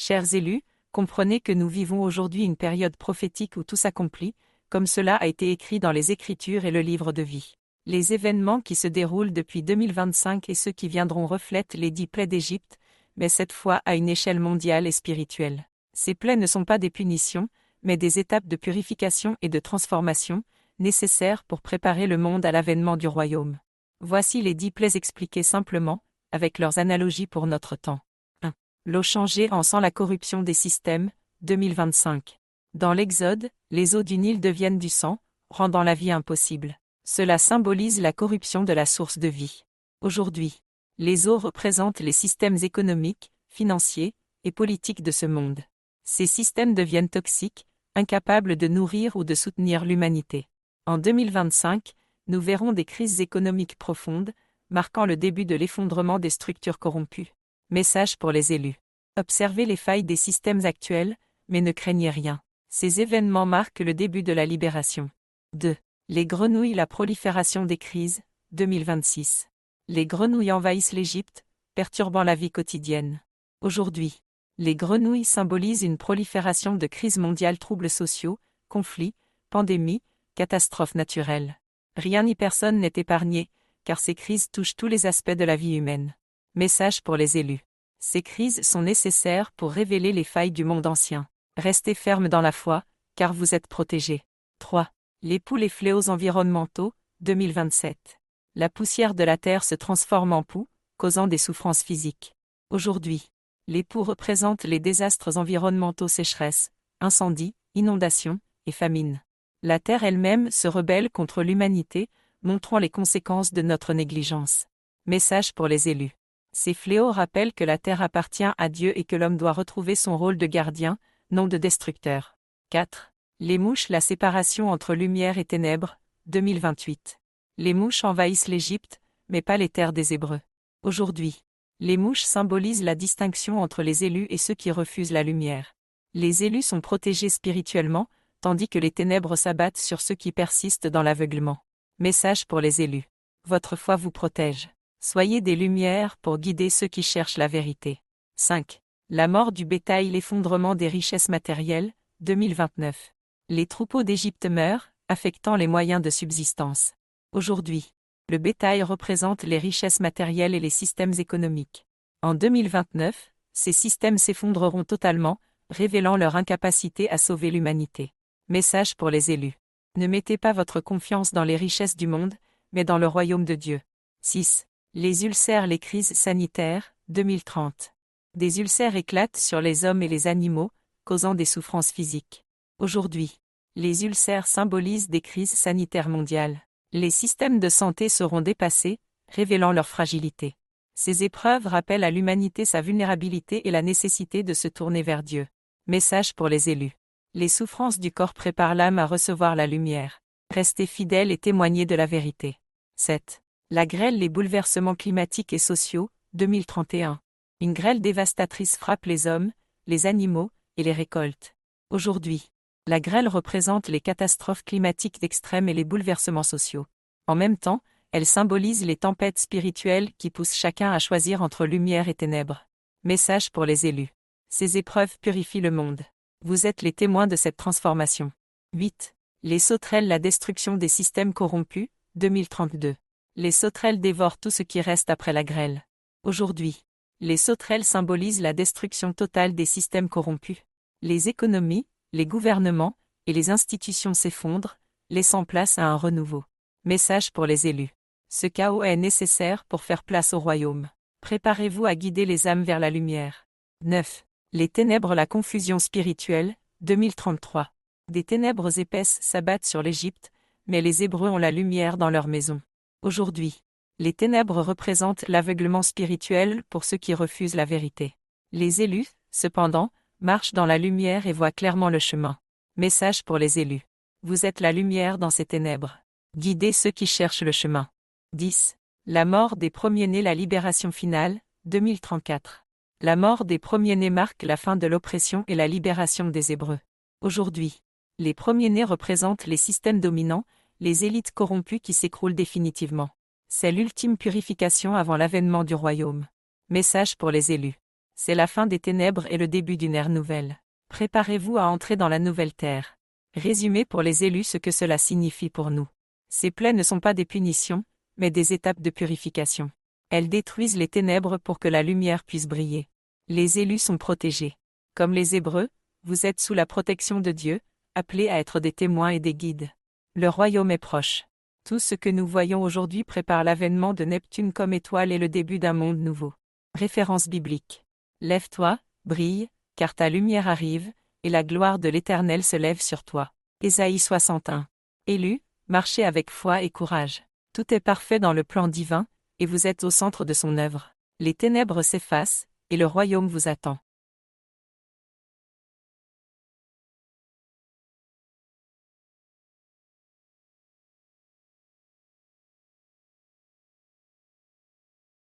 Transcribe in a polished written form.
Chers élus, comprenez que nous vivons aujourd'hui une période prophétique où tout s'accomplit, comme cela a été écrit dans les Écritures et le livre de vie. Les événements qui se déroulent depuis 2025 et ceux qui viendront reflètent les 10 plaies d'Égypte, mais cette fois à une échelle mondiale et spirituelle. Ces plaies ne sont pas des punitions, mais des étapes de purification et de transformation, nécessaires pour préparer le monde à l'avènement du royaume. Voici les 10 plaies expliquées simplement, avec leurs analogies pour notre temps. 1. L'eau changée en sang, la corruption des systèmes, 2025. Dans l'Exode, les eaux du Nil deviennent du sang, rendant la vie impossible. Cela symbolise la corruption de la source de vie. Aujourd'hui, les eaux représentent les systèmes économiques, financiers et politiques de ce monde. Ces systèmes deviennent toxiques, incapables de nourrir ou de soutenir l'humanité. En 2025, nous verrons des crises économiques profondes, marquant le début de l'effondrement des structures corrompues. Message pour les élus. Observez les failles des systèmes actuels, mais ne craignez rien. Ces événements marquent le début de la libération. 2. Les grenouilles, la prolifération des crises, 2026. Les grenouilles envahissent l'Égypte, perturbant la vie quotidienne. Aujourd'hui, les grenouilles symbolisent une prolifération de crises mondiales, troubles sociaux, conflits, pandémies, catastrophes naturelles. Rien ni personne n'est épargné, car ces crises touchent tous les aspects de la vie humaine. Message pour les élus. Ces crises sont nécessaires pour révéler les failles du monde ancien. Restez fermes dans la foi, car vous êtes protégés. 3. Les poux, les fléaux environnementaux, 2027. La poussière de la terre se transforme en poux, causant des souffrances physiques. Aujourd'hui, les poux représentent les désastres environnementaux, sécheresse, incendies, inondations et famines. La terre elle-même se rebelle contre l'humanité, montrant les conséquences de notre négligence. Message pour les élus. Ces fléaux rappellent que la terre appartient à Dieu et que l'homme doit retrouver son rôle de gardien, non de destructeur. 4. Les mouches, la séparation entre lumière et ténèbres, 2028. Les mouches envahissent l'Égypte, mais pas les terres des Hébreux. Aujourd'hui, les mouches symbolisent la distinction entre les élus et ceux qui refusent la lumière. Les élus sont protégés spirituellement, tandis que les ténèbres s'abattent sur ceux qui persistent dans l'aveuglement. Message pour les élus. Votre foi vous protège. Soyez des lumières pour guider ceux qui cherchent la vérité. 5. La mort du bétail, l'effondrement des richesses matérielles, 2029. Les troupeaux d'Égypte meurent, affectant les moyens de subsistance. Aujourd'hui, le bétail représente les richesses matérielles et les systèmes économiques. En 2029, ces systèmes s'effondreront totalement, révélant leur incapacité à sauver l'humanité. Message pour les élus. Ne mettez pas votre confiance dans les richesses du monde, mais dans le royaume de Dieu. 6. Les ulcères, les crises sanitaires, 2030. Des ulcères éclatent sur les hommes et les animaux, causant des souffrances physiques. Aujourd'hui, les ulcères symbolisent des crises sanitaires mondiales. Les systèmes de santé seront dépassés, révélant leur fragilité. Ces épreuves rappellent à l'humanité sa vulnérabilité et la nécessité de se tourner vers Dieu. Message pour les élus. Les souffrances du corps préparent l'âme à recevoir la lumière. Restez fidèles et témoignez de la vérité. 7. La grêle, les bouleversements climatiques et sociaux, 2031. Une grêle dévastatrice frappe les hommes, les animaux et les récoltes. Aujourd'hui, la grêle représente les catastrophes climatiques extrêmes et les bouleversements sociaux. En même temps, elle symbolise les tempêtes spirituelles qui poussent chacun à choisir entre lumière et ténèbres. Message pour les élus. Ces épreuves purifient le monde. Vous êtes les témoins de cette transformation. 8. Les sauterelles, la destruction des systèmes corrompus, 2032. Les sauterelles dévorent tout ce qui reste après la grêle. Aujourd'hui, les sauterelles symbolisent la destruction totale des systèmes corrompus. Les économies, les gouvernements et les institutions s'effondrent, laissant place à un renouveau. Message pour les élus. Ce chaos est nécessaire pour faire place au royaume. Préparez-vous à guider les âmes vers la lumière. 9. Les ténèbres, la confusion spirituelle, 2033. Des ténèbres épaisses s'abattent sur l'Égypte, mais les Hébreux ont la lumière dans leur maison. Aujourd'hui, les ténèbres représentent l'aveuglement spirituel pour ceux qui refusent la vérité. Les élus, cependant, marchent dans la lumière et voient clairement le chemin. Message pour les élus. Vous êtes la lumière dans ces ténèbres. Guidez ceux qui cherchent le chemin. 10. La mort des premiers-nés, la libération finale, 2034. La mort des premiers-nés marque la fin de l'oppression et la libération des Hébreux. Aujourd'hui, les premiers-nés représentent les systèmes dominants, les élites corrompues qui s'écroulent définitivement. C'est l'ultime purification avant l'avènement du royaume. Message pour les élus. C'est la fin des ténèbres et le début d'une ère nouvelle. Préparez-vous à entrer dans la nouvelle terre. Résumé pour les élus ce que cela signifie pour nous. Ces plaies ne sont pas des punitions, mais des étapes de purification. Elles détruisent les ténèbres pour que la lumière puisse briller. Les élus sont protégés. Comme les Hébreux, vous êtes sous la protection de Dieu, appelés à être des témoins et des guides. Le royaume est proche. Tout ce que nous voyons aujourd'hui prépare l'avènement de Neptune comme étoile et le début d'un monde nouveau. Référence biblique. Lève-toi, brille, car ta lumière arrive, et la gloire de l'Éternel se lève sur toi. Ésaïe 61. Élus, marchez avec foi et courage. Tout est parfait dans le plan divin, et vous êtes au centre de son œuvre. Les ténèbres s'effacent, et le royaume vous attend.